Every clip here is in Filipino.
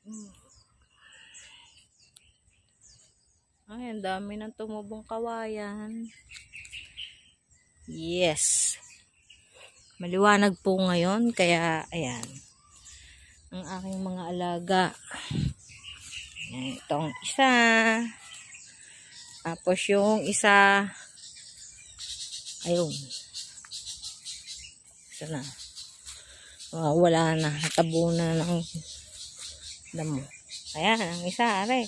Ay, ang dami ng tumubong kawayan. Yes. Maliwanag po ngayon, kaya ayan. Ang aking mga alaga. Ayan, itong isa. Tapos yung isa. Ayun. Isa na. Wala na. Natabo na ng damo. Ayan, ang isa, are.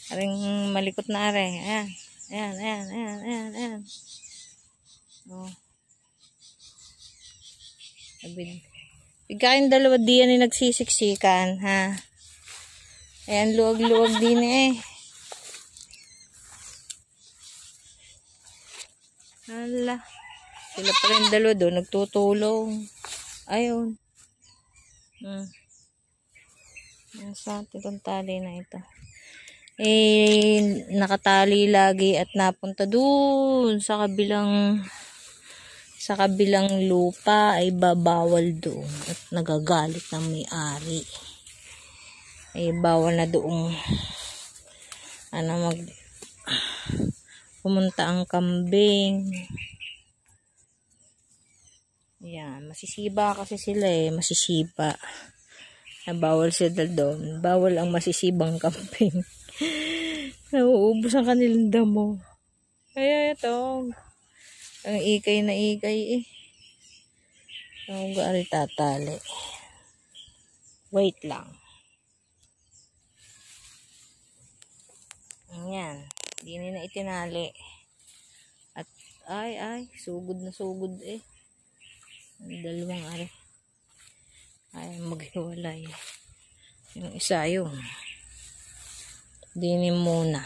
Aring malikot na, are. Ayan. Ayan, ayan, ayan, ayan, ayan. Oh. Bigkain dalawa diyan ay nagsisiksikan, ha. Ayan, luwag-luwag din eh. Hala. Sila pa rin dalawa doon, nagtutulong. Ayun. Yan sa itong tali na ito. Eh, nakatali lagi at napunta doon sa kabilang lupa ay babawal doon at nagagalit ng may-ari. Ay bawal na doon pumunta ang kambing. Yan, masisiba kasi sila eh, masisiba. Bawal sila doon. Bawal ang masisibang kambing. Nauubos ang kanilang damo. Kaya ito, ang ikay na ikay eh. Ang gaari tatali. Wait lang. Ayan. Hindi na itinali. At ay, sugod na sugod eh. Ang dalawang ari. Ay, maghiwalay. Yung isa yung dinim muna.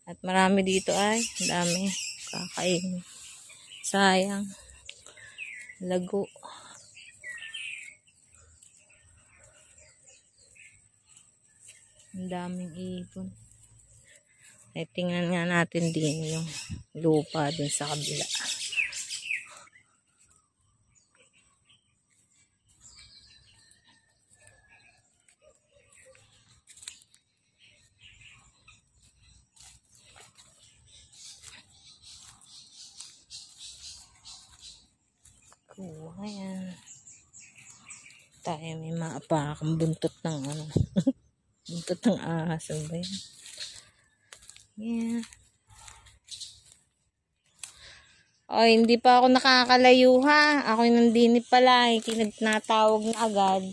At marami dito ay, dami. Kakain. Sayang. Lago. Ang daming ipon. Ay, tingnan nga natin din yung lupa din sa kabila. Ayan. Tayo may maapakang buntot ng buntot ng ahas. Ba yan? Yeah. Oh, hindi pa ako nakakalayo ha. Ako yung nandinip pala. Natawag na agad.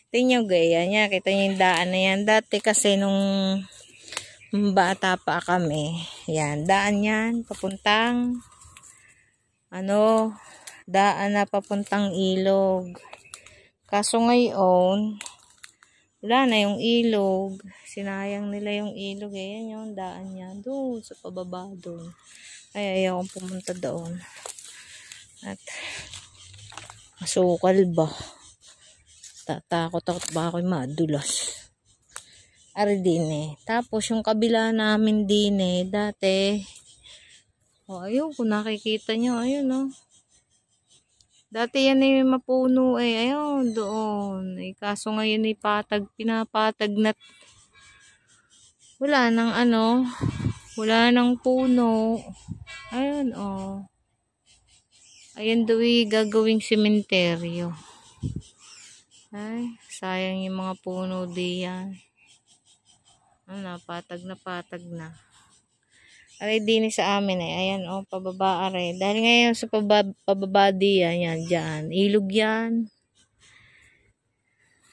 Tingnan nyo gaya niya. Kita nyo yung daan na yan. Dati kasi nung bata pa kami. Yan. Daan yan. Papuntang daan na papuntang ilog. Kaso ngayon, wala na yung ilog. Sinayang nila yung ilog. Ayan yung daan niya. Doon sa pababa doon. Ay, ayaw akong pumunta doon. At masukal ba? Tatakot ba ako'y madulas? Ari din eh. Tapos yung kabila namin din eh. Dati, ayun kung nakikita nyo. Ayun Dati yan ay mapuno eh. Ayun, doon. Eh, kaso ngayon ay pinapatag na. Wala nang wala nang puno. Ayun, Ayun daw gagawing sementeryo. Ay, sayang yung mga puno diyan. Napatag na. Aray din sa amin eh. Ayan pababa aray. Dahil ngayon sa pababa diyan, yan dyan. Ilog yan.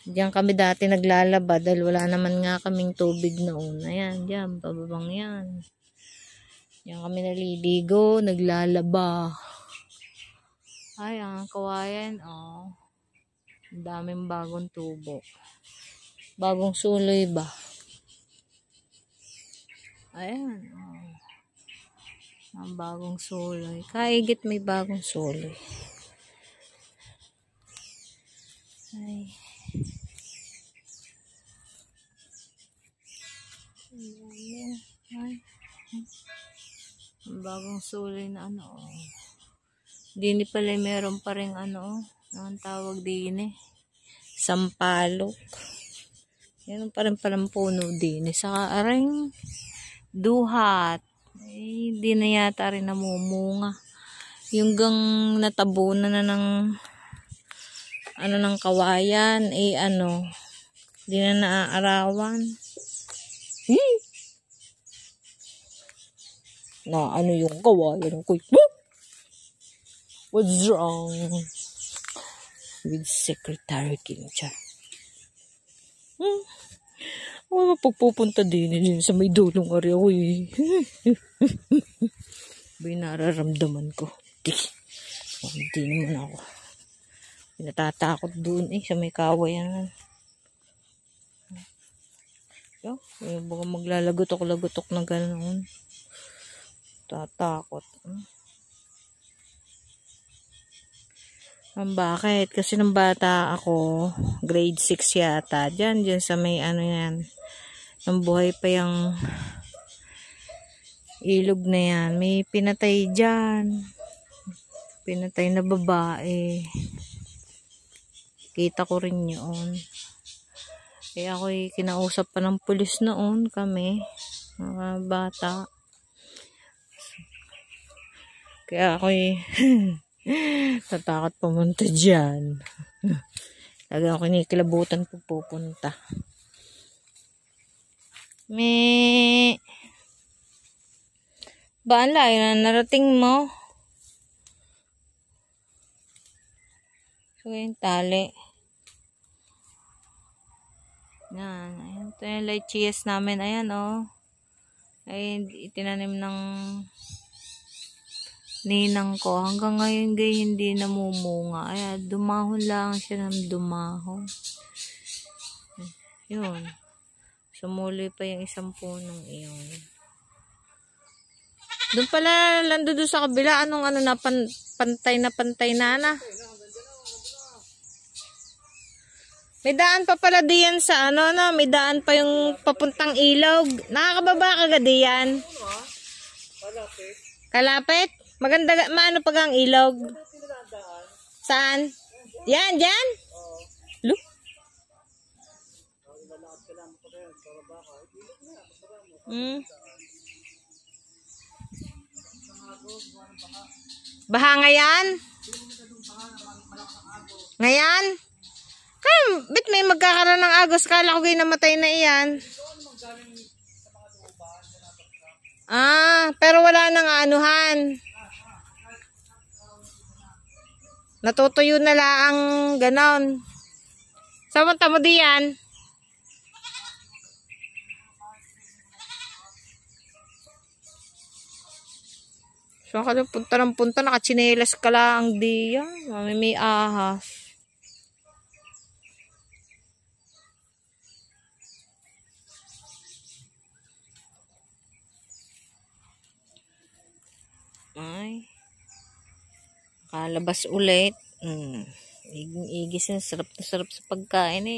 Diyan kami dati naglalaba dahil wala naman nga kaming tubig noon. Ayan, dyan, pababang yan. Diyan kami naliligo, naglalaba. Ay, ang kawayan, ang daming bagong tubo. Bagong suloy ba? Ayan, ang bagong suloy. Kaigit may bagong suloy. Ay. Ay. Ang bagong suloy na Dini pala meron pa rin ang tawag din eh. Sampalok. Yan pa rin palang puno din. Saka aring duhat. Hindi na yata rin namumunga. Yung gang natabunan na ng ng kawayan, hindi na naaarawan. Na yung kawayan ko? What's wrong with Secretary Kim Cha? Ako pagpupunta din sa may dulong area ko eh. May nararamdaman ko. Hindi naman ako. Natatakot doon sa may kawayan. Baka maglalagotok-lagotok na gano'n. Tatakot. Bakit? Kasi nung bata ako, grade 6 yata. Diyan sa may yan. Nung buhay pa yung ilog na yan. May pinatay dyan. Pinatay na babae. Kita ko rin yun. Kaya ako kinausap pa ng pulis noon kami. Mga bata. Kaya ako tatakot pumunta dyan. Lagi ako kinikilabutan pag pupunta. Baala, yun narating mo. So, yung tali. Yan. Ayan. Ito yung lychees namin. Ayan, ay itinanim ng ninang ko. Hanggang ngayon hindi namumunga. Ay, dumahon lang siya ng dumahon. Yun. Sumuli pa yung isang punong iyon. Doon pala, lando doon sa kabila. Anong na, pantay na. May daan pa pala diyan sa may daan pa yung papuntang ilog. Nakakababa ka diyan. Kalapit? Maganda, maano pag ang ilog? Saan? Yan, dyan? Look. Baha ngayon? Ngayon? Bit may magkakaroon ng agos. Kala ko namatay na iyan. Pero wala nang anuhan. Natutuyo na lang ganon. Samunta mo diyan. So ka punta ng punta, nakachinelas ka lang diyan. May ahas. Ay. Kalabas ulit. Igis na sarap sa pagkain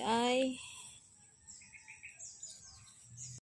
Ay.